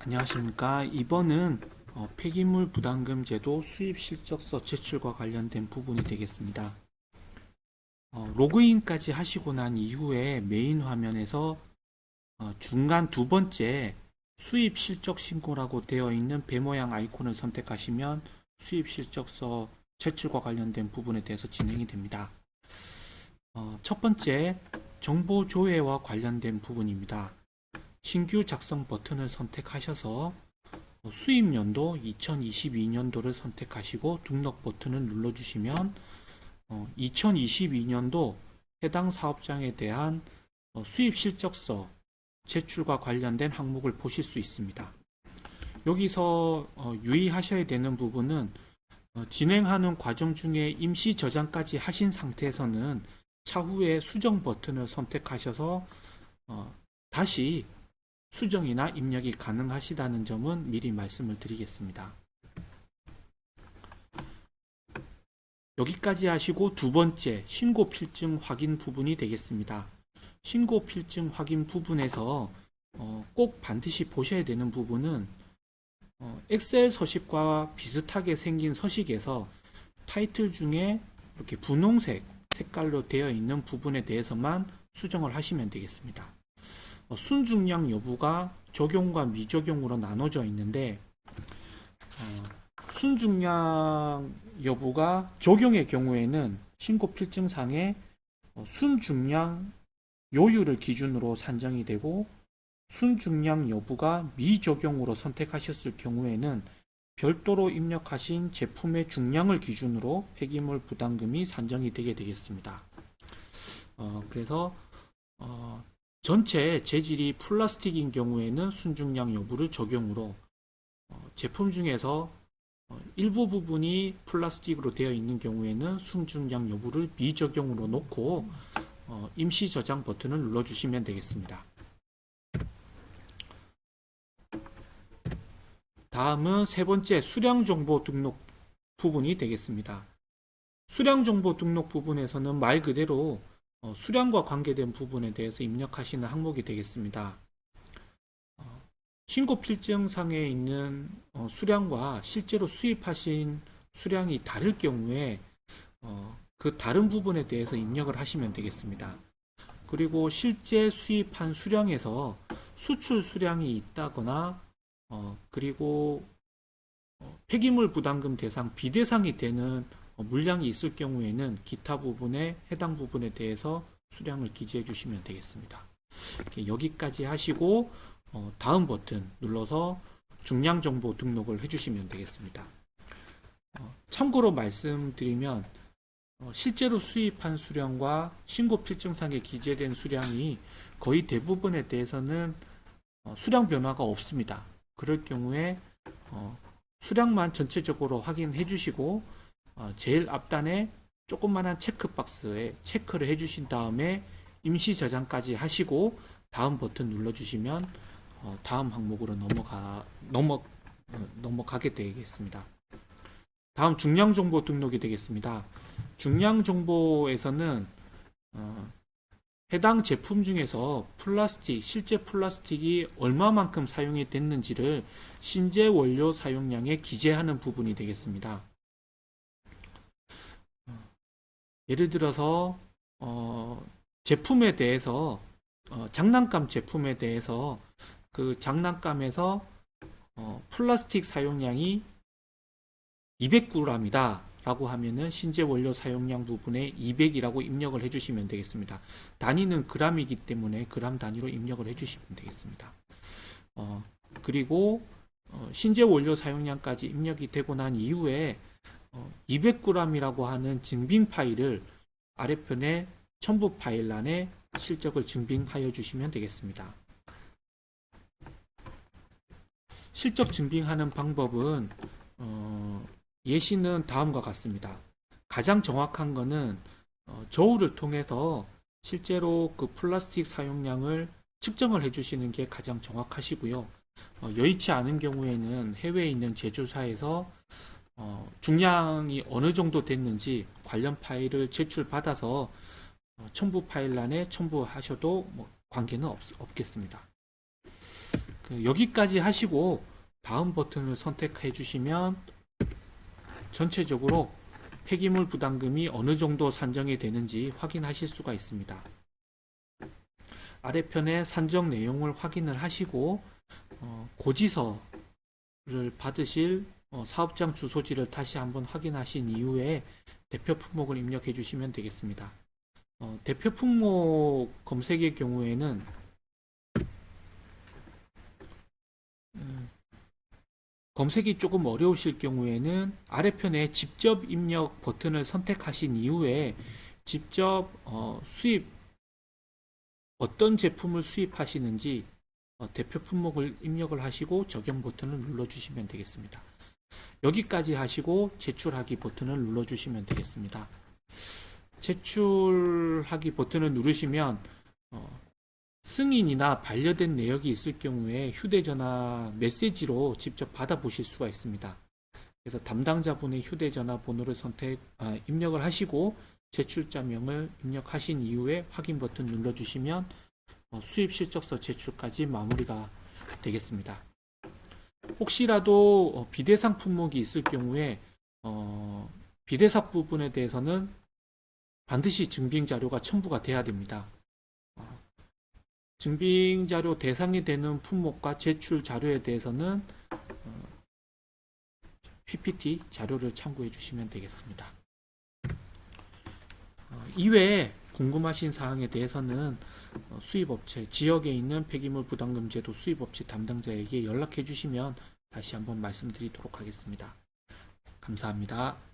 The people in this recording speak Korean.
안녕하십니까. 이번은 폐기물 부담금 제도 수입 실적서 제출과 관련된 부분이 되겠습니다. 로그인까지 하시고 난 이후에 메인 화면에서 중간 두 번째 수입 실적 신고라고 되어 있는 배 모양 아이콘을 선택하시면 수입 실적서 제출과 관련된 부분에 대해서 진행이 됩니다. 첫 번째 정보 조회와 관련된 부분입니다. 신규 작성 버튼을 선택하셔서 수입연도 2022년도를 선택하시고 등록 버튼을 눌러주시면 2022년도 해당 사업장에 대한 수입 실적서 제출과 관련된 항목을 보실 수 있습니다. 여기서 유의하셔야 되는 부분은 진행하는 과정 중에 임시 저장까지 하신 상태에서는 차후에 수정 버튼을 선택하셔서 다시 수정이나 입력이 가능하시다는 점은 미리 말씀을 드리겠습니다. 여기까지 하시고 두 번째 신고 필증 확인 부분이 되겠습니다. 신고 필증 확인 부분에서 꼭 반드시 보셔야 되는 부분은 엑셀 서식과 비슷하게 생긴 서식에서 타이틀 중에 이렇게 분홍색 색깔로 되어 있는 부분에 대해서만 수정을 하시면 되겠습니다. 순중량 여부가 적용과 미적용으로 나눠져 있는데 순중량 여부가 적용의 경우에는 신고 필증상에 순중량 요율을 기준으로 산정이 되고 순중량 여부가 미적용으로 선택하셨을 경우에는 별도로 입력하신 제품의 중량을 기준으로 폐기물 부담금이 산정이 되게 되겠습니다. 그래서 전체 재질이 플라스틱인 경우에는 순중량 여부를 적용으로 제품 중에서 일부 부분이 플라스틱으로 되어 있는 경우에는 순중량 여부를 미적용으로 놓고 임시 저장 버튼을 눌러주시면 되겠습니다. 다음은 세 번째 수량 정보 등록 부분이 되겠습니다. 수량 정보 등록 부분에서는 말 그대로 수량과 관계된 부분에 대해서 입력하시는 항목이 되겠습니다. 신고 필증상에 있는 수량과 실제로 수입하신 수량이 다를 경우에 그 다른 부분에 대해서 입력을 하시면 되겠습니다. 그리고 실제 수입한 수량에서 수출 수량이 있다거나 그리고 폐기물 부담금 대상 비대상이 되는 물량이 있을 경우에는 기타 부분에 해당 부분에 대해서 수량을 기재해 주시면 되겠습니다. 여기까지 하시고 다음 버튼 눌러서 중량 정보 등록을 해주시면 되겠습니다. 참고로 말씀드리면 실제로 수입한 수량과 신고 필증상에 기재된 수량이 거의 대부분에 대해서는 수량 변화가 없습니다. 그럴 경우에 수량만 전체적으로 확인해 주시고 제일 앞단에 조그만한 체크박스에 체크를 해주신 다음에 임시 저장까지 하시고 다음 버튼 눌러주시면 다음 항목으로 넘어가게 되겠습니다. 다음 중량 정보 등록이 되겠습니다. 중량 정보에서는 해당 제품 중에서 실제 플라스틱이 얼마만큼 사용이 됐는지를 신재 원료 사용량에 기재하는 부분이 되겠습니다. 예를 들어서 제품에 대해서 장난감 제품에 대해서 그 장난감에서 플라스틱 사용량이 200g이다 라고 하면은 신재 원료 사용량 부분에 200이라고 입력을 해주시면 되겠습니다. 단위는 g이기 때문에 g 단위로 입력을 해주시면 되겠습니다. 그리고 신재 원료 사용량까지 입력이 되고 난 이후에 200g이라고 하는 증빙 파일을 아래편에 첨부 파일란에 실적을 증빙하여 주시면 되겠습니다. 실적 증빙하는 방법은 예시는 다음과 같습니다. 가장 정확한 거는 저울을 통해서 실제로 그 플라스틱 사용량을 측정을 해주시는 게 가장 정확하시고요. 여의치 않은 경우에는 해외에 있는 제조사에서 중량이 어느 정도 됐는지 관련 파일을 제출받아서 첨부 파일란에 첨부하셔도 관계는 없겠습니다. 여기까지 하시고 다음 버튼을 선택해 주시면 전체적으로 폐기물 부담금이 어느 정도 산정이 되는지 확인하실 수가 있습니다. 아래편에 산정 내용을 확인을 하시고 고지서를 받으실 사업장 주소지를 다시 한번 확인하신 이후에 대표 품목을 입력해 주시면 되겠습니다. 대표 품목 검색의 경우에는 검색이 조금 어려우실 경우에는 아래편에 직접 입력 버튼을 선택하신 이후에 직접 수입 어떤 제품을 수입하시는지 대표 품목을 입력을 하시고 적용 버튼을 눌러주시면 되겠습니다. 여기까지 하시고 제출하기 버튼을 눌러주시면 되겠습니다. 제출하기 버튼을 누르시면 승인이나 반려된 내역이 있을 경우에 휴대전화 메시지로 직접 받아보실 수가 있습니다. 그래서 담당자분의 휴대전화 번호를 입력을 하시고 제출자명을 입력하신 이후에 확인 버튼 눌러주시면 수입 실적서 제출까지 마무리가 되겠습니다. 혹시라도 비대상 품목이 있을 경우에 비대상 부분에 대해서는 반드시 증빙자료가 첨부가 돼야 됩니다. 증빙자료 대상이 되는 품목과 제출 자료에 대해서는 PPT 자료를 참고해 주시면 되겠습니다. 이외에 궁금하신 사항에 대해서는 수입업체, 지역에 있는 폐기물 부담금 제도 수입업체 담당자에게 연락해 주시면 다시 한번 말씀드리도록 하겠습니다. 감사합니다.